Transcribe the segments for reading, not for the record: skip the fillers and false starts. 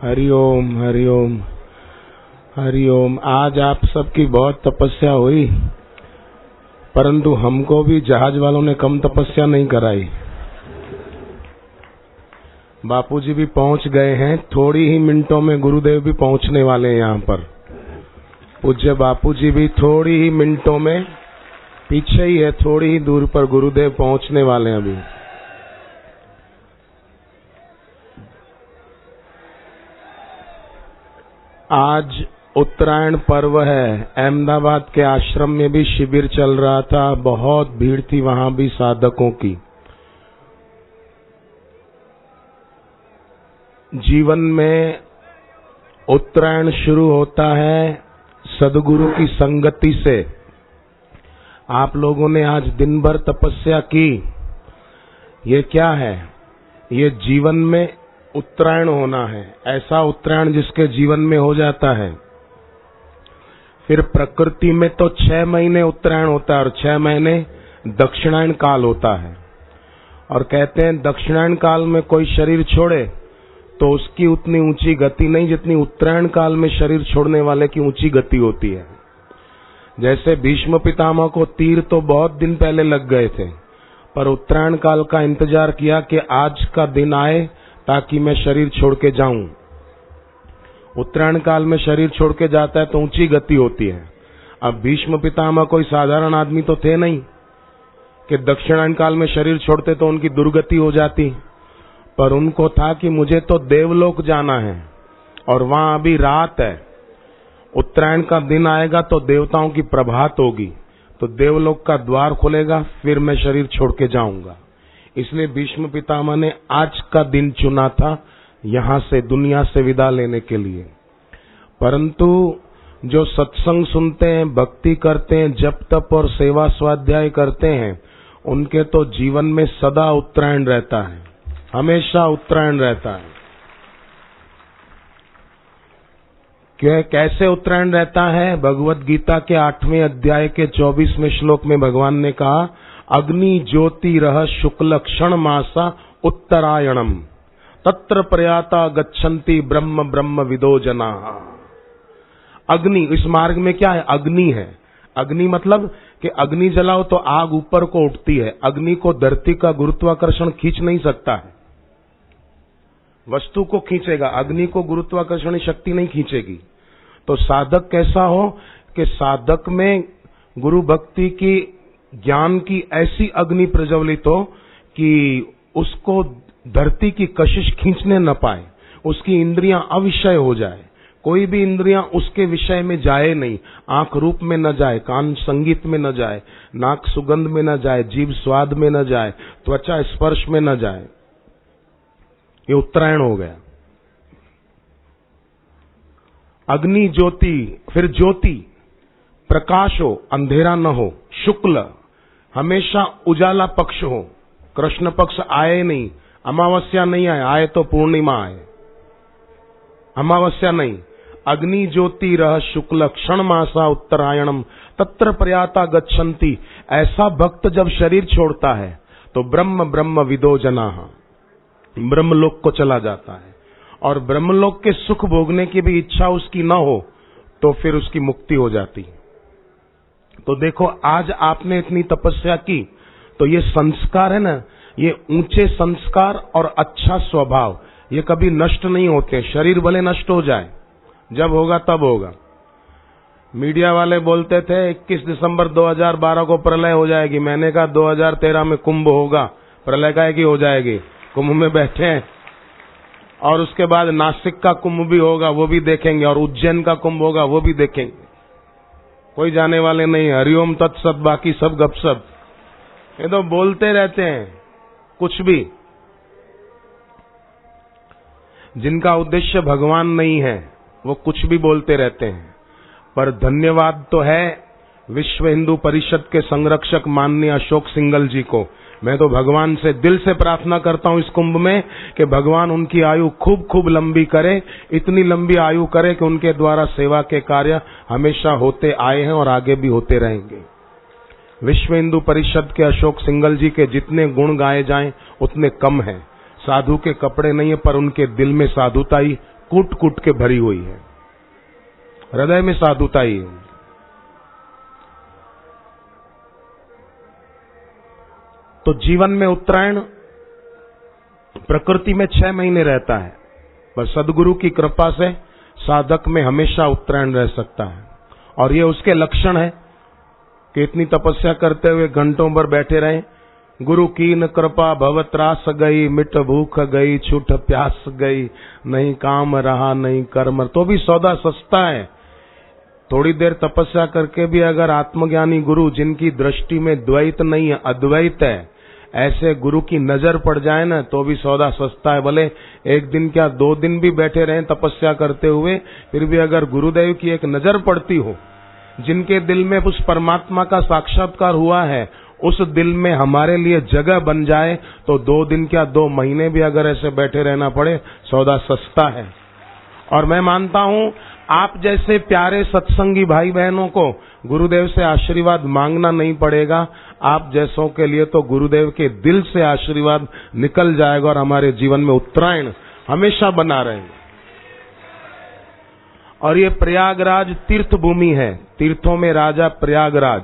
हरिओम हरिओम हरिओम। आज आप सबकी बहुत तपस्या हुई, परंतु हमको भी जहाज वालों ने कम तपस्या नहीं कराई। बापूजी भी पहुंच गए हैं, थोड़ी ही मिनटों में गुरुदेव भी पहुंचने वाले हैं यहाँ पर। पूज्य बापूजी भी थोड़ी ही मिनटों में, पीछे ही है, थोड़ी ही दूर पर गुरुदेव पहुंचने वाले हैं अभी। आज उत्तरायण पर्व है। अहमदाबाद के आश्रम में भी शिविर चल रहा था, बहुत भीड़ थी वहां भी साधकों की। जीवन में उत्तरायण शुरू होता है सद्गुरु की संगति से। आप लोगों ने आज दिन भर तपस्या की, ये क्या है? ये जीवन में उत्तरायण होना है, ऐसा उत्तरायण जिसके जीवन में हो जाता है। फिर प्रकृति में तो 6 महीने उत्तरायण होता है और 6 महीने दक्षिणायन काल होता है। और कहते हैं दक्षिणायन काल में कोई शरीर छोड़े तो उसकी उतनी ऊंची गति नहीं जितनी उत्तरायण काल में शरीर छोड़ने वाले की ऊंची गति होती है। जैसे भीष्म पितामह को तीर तो बहुत दिन पहले लग गए थे, पर उत्तरायण काल का इंतजार किया कि आज का दिन आए ताकि मैं शरीर छोड़ के जाऊं। उत्तरायण काल में शरीर छोड़ के जाता है तो ऊंची गति होती है। अब भीष्म पितामह कोई साधारण आदमी तो थे नहीं कि दक्षिणायन काल में शरीर छोड़ते तो उनकी दुर्गति हो जाती, पर उनको था कि मुझे तो देवलोक जाना है और वहां अभी रात है। उत्तरायण का दिन आएगा तो देवताओं की प्रभात होगी, तो देवलोक का द्वार खुलेगा, फिर मैं शरीर छोड़ के जाऊंगा। इसलिए भीष्म पितामह ने आज का दिन चुना था यहां से दुनिया से विदा लेने के लिए। परंतु जो सत्संग सुनते हैं, भक्ति करते हैं, जप तप और सेवा स्वाध्याय करते हैं, उनके तो जीवन में सदा उत्तरायण रहता है, हमेशा उत्तरायण रहता है। क्यों, कैसे उत्तरायण रहता है? भगवत गीता के 8वें अध्याय के 24वें श्लोक में भगवान ने कहा, अग्नि ज्योति रह शुक्ल क्षण मासा उत्तरायणम तत्र प्रयाता गच्छन्ति ब्रह्म ब्रह्म विदो जना। अग्नि, इस मार्ग में क्या है? अग्नि है। अग्नि मतलब कि अग्नि जलाओ तो आग ऊपर को उठती है। अग्नि को धरती का गुरुत्वाकर्षण खींच नहीं सकता है, वस्तु को खींचेगा, अग्नि को गुरुत्वाकर्षण शक्ति नहीं खींचेगी। तो साधक कैसा हो कि साधक में गुरु भक्ति की, ज्ञान की ऐसी अग्नि प्रज्वलित हो कि उसको धरती की कशिश खींचने न पाए, उसकी इंद्रियां अविषय हो जाए, कोई भी इंद्रियां उसके विषय में जाए नहीं। आंख रूप में न जाए, कान संगीत में न जाए, नाक सुगंध में न जाए, जीभ स्वाद में न जाए, त्वचा स्पर्श में न जाए। ये उत्तरायण हो गया। अग्नि ज्योति, फिर ज्योति प्रकाश हो, अंधेरा न हो। शुक्ल हमेशा उजाला पक्ष हो, कृष्ण पक्ष आए नहीं, अमावस्या नहीं आए, आए तो पूर्णिमा आए, अमावस्या नहीं। अग्नि ज्योति रह शुक्ल क्षण मासा उत्तरायणम तत्र प्रयाता गच्छन्ति। ऐसा भक्त जब शरीर छोड़ता है तो ब्रह्म ब्रह्म विदो जनाः, ब्रह्मलोक को चला जाता है। और ब्रह्मलोक के सुख भोगने की भी इच्छा उसकी न हो तो फिर उसकी मुक्ति हो जाती। तो देखो, आज आपने इतनी तपस्या की तो ये संस्कार है ना, ये ऊंचे संस्कार और अच्छा स्वभाव, ये कभी नष्ट नहीं होते। शरीर भले नष्ट हो जाए, जब होगा तब होगा। मीडिया वाले बोलते थे 21 दिसंबर 2012 को प्रलय हो जाएगी। मैंने कहा 2013 में कुंभ होगा, प्रलय का की हो जाएगी। कुंभ में बैठे हैं, और उसके बाद नासिक का कुंभ भी होगा, वो भी देखेंगे, और उज्जैन का कुंभ होगा, वो भी देखेंगे। कोई जाने वाले नहीं। हरिओम तत्सत, बाकी सब गपसप। ये तो बोलते रहते हैं कुछ भी। जिनका उद्देश्य भगवान नहीं है वो कुछ भी बोलते रहते हैं। पर धन्यवाद तो है विश्व हिंदू परिषद के संरक्षक माननीय अशोक सिंघल जी को। मैं तो भगवान से दिल से प्रार्थना करता हूं इस कुंभ में कि भगवान उनकी आयु खूब खूब लंबी करे, इतनी लंबी आयु करे कि उनके द्वारा सेवा के कार्य हमेशा होते आए हैं और आगे भी होते रहेंगे। विश्व हिंदू परिषद के अशोक सिंघल जी के जितने गुण गाए जाएं उतने कम हैं। साधु के कपड़े नहीं है, पर उनके दिल में साधुता ही कूट कूट के भरी हुई है। हृदय में साधुता ही है। तो जीवन में उत्तरायण प्रकृति में 6 महीने रहता है, पर सदगुरु की कृपा से साधक में हमेशा उत्तरायण रह सकता है। और ये उसके लक्षण है कि इतनी तपस्या करते हुए घंटों भर बैठे रहे। गुरु कीन कृपा भव त्रास गई, मिट भूख गई, छूट प्यास गई, नहीं काम रहा नहीं कर्म, तो भी सौदा सस्ता है। थोड़ी देर तपस्या करके भी अगर आत्मज्ञानी गुरु, जिनकी दृष्टि में द्वैत नहीं है अद्वैत है, ऐसे गुरु की नजर पड़ जाए ना, तो भी सौदा सस्ता है। भले एक दिन क्या 2 दिन भी बैठे रहें तपस्या करते हुए, फिर भी अगर गुरुदेव की एक नजर पड़ती हो, जिनके दिल में उस परमात्मा का साक्षात्कार हुआ है, उस दिल में हमारे लिए जगह बन जाए, तो 2 दिन क्या 2 महीने भी अगर ऐसे बैठे रहना पड़े, सौदा सस्ता है। और मैं मानता हूं आप जैसे प्यारे सत्संगी भाई बहनों को गुरुदेव से आशीर्वाद मांगना नहीं पड़ेगा। आप जैसों के लिए तो गुरुदेव के दिल से आशीर्वाद निकल जाएगा और हमारे जीवन में उत्तरायण हमेशा बना रहेगा। और ये प्रयागराज तीर्थ भूमि है, तीर्थों में राजा प्रयागराज।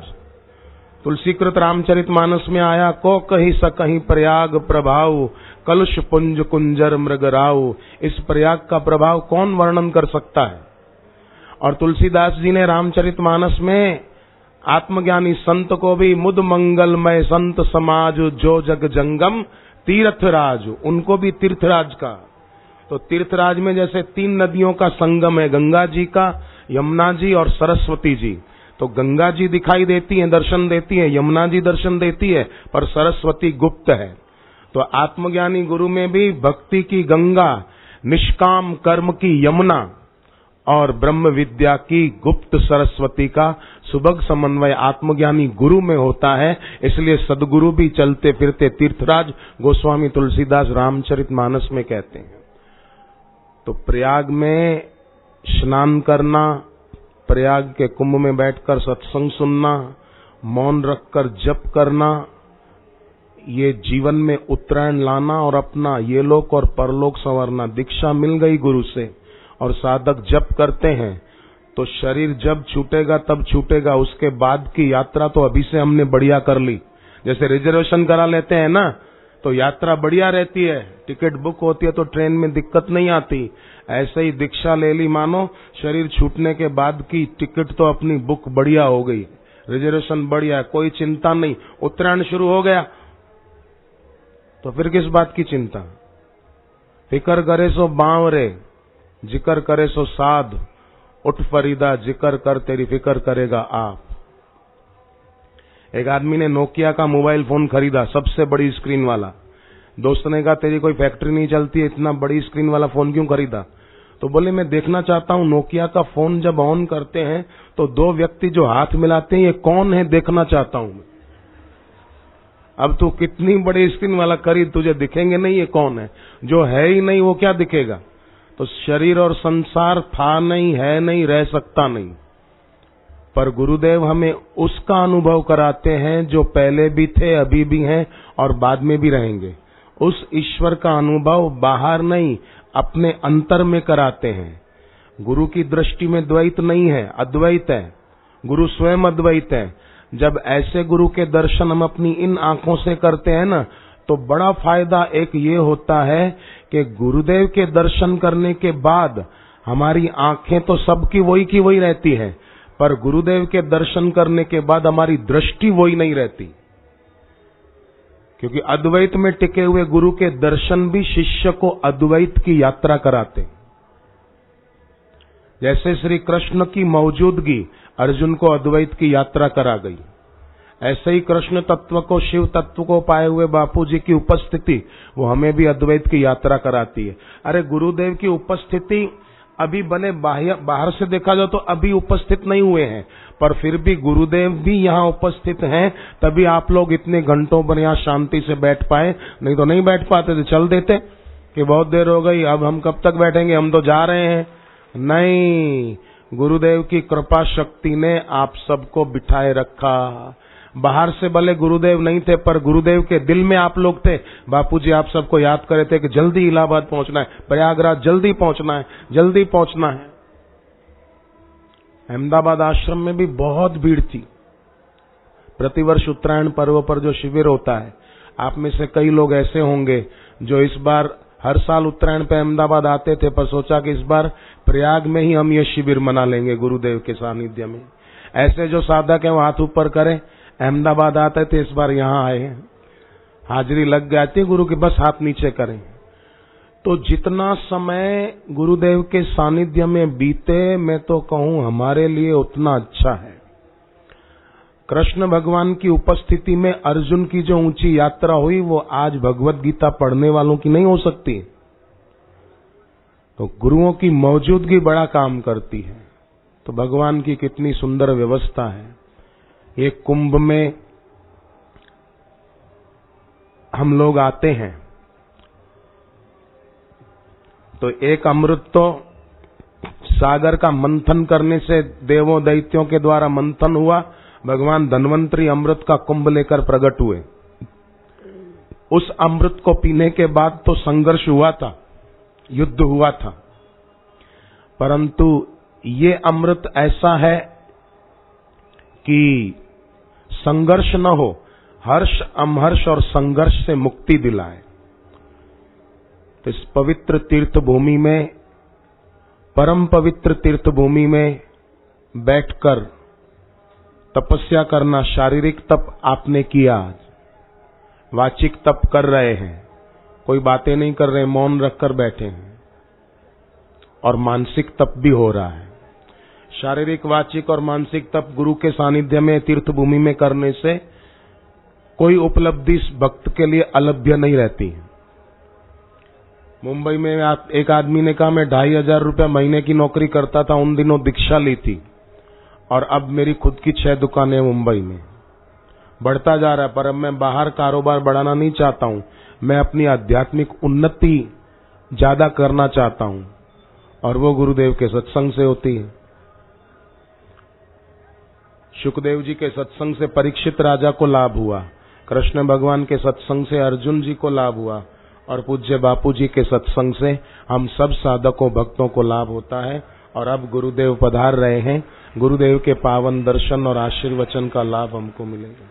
तुलसीकृत रामचरितमानस में आया, को कही सकहीं प्रयाग प्रभाव, कलुष पुंज कुंजर मृगराव। इस प्रयाग का प्रभाव कौन वर्णन कर सकता है। और तुलसीदास जी ने रामचरितमानस में आत्मज्ञानी संत को भी मुद मंगलमय संत समाज, जो जग जंगम तीर्थराज, उनको भी तीर्थराज का। तो तीर्थराज में जैसे 3 नदियों का संगम है, गंगा जी का, यमुना जी और सरस्वती जी। तो गंगा जी दिखाई देती है, दर्शन देती है, यमुना जी दर्शन देती है, पर सरस्वती गुप्त है। तो आत्मज्ञानी गुरु में भी भक्ति की गंगा, निष्काम कर्म की यमुना और ब्रह्म विद्या की गुप्त सरस्वती का सुभग समन्वय आत्मज्ञानी गुरु में होता है। इसलिए सदगुरु भी चलते फिरते तीर्थराज, गोस्वामी तुलसीदास रामचरितमानस में कहते हैं। तो प्रयाग में स्नान करना, प्रयाग के कुंभ में बैठकर सत्संग सुनना, मौन रखकर जप करना, ये जीवन में उत्तरायण लाना और अपना ये लोक और परलोक संवरना। दीक्षा मिल गई गुरु से और साधक जप करते हैं, तो शरीर जब छूटेगा तब छूटेगा, उसके बाद की यात्रा तो अभी से हमने बढ़िया कर ली। जैसे रिजर्वेशन करा लेते हैं ना, तो यात्रा बढ़िया रहती है, टिकट बुक होती है तो ट्रेन में दिक्कत नहीं आती। ऐसे ही दीक्षा ले ली, मानो शरीर छूटने के बाद की टिकट तो अपनी बुक बढ़िया हो गई, रिजर्वेशन बढ़िया, कोई चिंता नहीं। उत्तरायण शुरू हो गया तो फिर किस बात की चिंता। फिकर करे सो बावरे, जिक्र करे सो साध, उठ फरीदा जिक्र कर तेरी फिक्र करेगा आप। एक आदमी ने नोकिया का मोबाइल फोन खरीदा, सबसे बड़ी स्क्रीन वाला। दोस्त ने कहा तेरी कोई फैक्ट्री नहीं चलती, इतना बड़ी स्क्रीन वाला फोन क्यों खरीदा। तो बोले मैं देखना चाहता हूं नोकिया का फोन जब ऑन करते हैं तो 2 व्यक्ति जो हाथ मिलाते हैं ये कौन है, देखना चाहता हूं। अब तू कितनी बड़ी स्क्रीन वाला खरीद, तुझे दिखेंगे नहीं ये कौन है, जो है ही नहीं वो क्या दिखेगा। तो शरीर और संसार था नहीं, है नहीं, रह सकता नहीं, पर गुरुदेव हमें उसका अनुभव कराते हैं जो पहले भी थे, अभी भी हैं और बाद में भी रहेंगे। उस ईश्वर का अनुभव बाहर नहीं, अपने अंतर में कराते हैं। गुरु की दृष्टि में द्वैत नहीं है, अद्वैत है। गुरु स्वयं अद्वैत है। जब ऐसे गुरु के दर्शन हम अपनी इन आंखों से करते हैं ना, तो बड़ा फायदा एक ये होता है कि गुरुदेव के दर्शन करने के बाद हमारी आंखें तो सबकी वही की वही रहती हैं, पर गुरुदेव के दर्शन करने के बाद हमारी दृष्टि वही नहीं रहती, क्योंकि अद्वैत में टिके हुए गुरु के दर्शन भी शिष्य को अद्वैत की यात्रा कराते। जैसे श्री कृष्ण की मौजूदगी अर्जुन को अद्वैत की यात्रा करा गई, ऐसे ही कृष्ण तत्व को, शिव तत्व को पाए हुए बापूजी की उपस्थिति वो हमें भी अद्वैत की यात्रा कराती है। अरे गुरुदेव की उपस्थिति अभी बने बाहर से देखा जाए तो अभी उपस्थित नहीं हुए हैं, पर फिर भी गुरुदेव भी यहाँ उपस्थित हैं, तभी आप लोग इतने घंटों पर यहाँ शांति से बैठ पाए। नहीं तो नहीं बैठ पाते थे, चल देते कि बहुत देर हो गई, अब हम कब तक बैठेंगे, हम तो जा रहे हैं। नहीं, गुरुदेव की कृपा शक्ति ने आप सबको बिठाए रखा। बाहर से भले गुरुदेव नहीं थे, पर गुरुदेव के दिल में आप लोग थे। बापूजी आप सबको याद करे थे कि जल्दी इलाहाबाद पहुंचना है, प्रयागराज जल्दी पहुंचना है, जल्दी पहुंचना है। अहमदाबाद आश्रम में भी बहुत भीड़ थी। प्रतिवर्ष उत्तरायण पर्व पर जो शिविर होता है, आप में से कई लोग ऐसे होंगे जो इस बार हर साल उत्तरायण पे अहमदाबाद आते थे, पर सोचा कि इस बार प्रयाग में ही हम ये शिविर मना लेंगे गुरुदेव के सानिध्य में। ऐसे जो साधक हैं वो हाथ ऊपर करें। अहमदाबाद आते थे, इस बार यहाँ आए हैं, हाजिरी लग जाती है गुरु की, बस हाथ नीचे करें। तो जितना समय गुरुदेव के सानिध्य में बीते, मैं तो कहूं हमारे लिए उतना अच्छा है। कृष्ण भगवान की उपस्थिति में अर्जुन की जो ऊंची यात्रा हुई, वो आज भगवत गीता पढ़ने वालों की नहीं हो सकती। तो गुरुओं की मौजूदगी बड़ा काम करती है। तो भगवान की कितनी सुंदर व्यवस्था है। ये कुंभ में हम लोग आते हैं तो एक अमृत तो सागर का मंथन करने से देवों दैत्यों के द्वारा मंथन हुआ, भगवान धन्वंतरी अमृत का कुंभ लेकर प्रकट हुए। उस अमृत को पीने के बाद तो संघर्ष हुआ था, युद्ध हुआ था, परंतु ये अमृत ऐसा है कि संघर्ष न हो, हर्ष अमहर्ष और संघर्ष से मुक्ति दिलाए। तो इस पवित्र तीर्थ भूमि में, परम पवित्र तीर्थ भूमि में बैठकर तपस्या करना, शारीरिक तप आपने किया, वाचिक तप कर रहे हैं, कोई बातें नहीं कर रहे, मौन रखकर बैठे हैं, और मानसिक तप भी हो रहा है। शारीरिक, वाचिक और मानसिक तप गुरु के सानिध्य में तीर्थ भूमि में करने से कोई उपलब्धि इस भक्त के लिए अलभ्य नहीं रहती। मुंबई में एक आदमी ने कहा, मैं 2500 रुपया महीने की नौकरी करता था, उन दिनों दीक्षा ली थी, और अब मेरी खुद की 6 दुकानें मुंबई में। बढ़ता जा रहा है, पर अब मैं बाहर कारोबार बढ़ाना नहीं चाहता हूं, मैं अपनी आध्यात्मिक उन्नति ज्यादा करना चाहता हूं, और वो गुरुदेव के सत्संग से होती है। सुखदेव जी के सत्संग से परीक्षित राजा को लाभ हुआ, कृष्ण भगवान के सत्संग से अर्जुन जी को लाभ हुआ, और पूज्य बापू जी के सत्संग से हम सब साधकों भक्तों को लाभ होता है। और अब गुरुदेव पधार रहे हैं, गुरुदेव के पावन दर्शन और आशीर्वचन का लाभ हमको मिलेगा।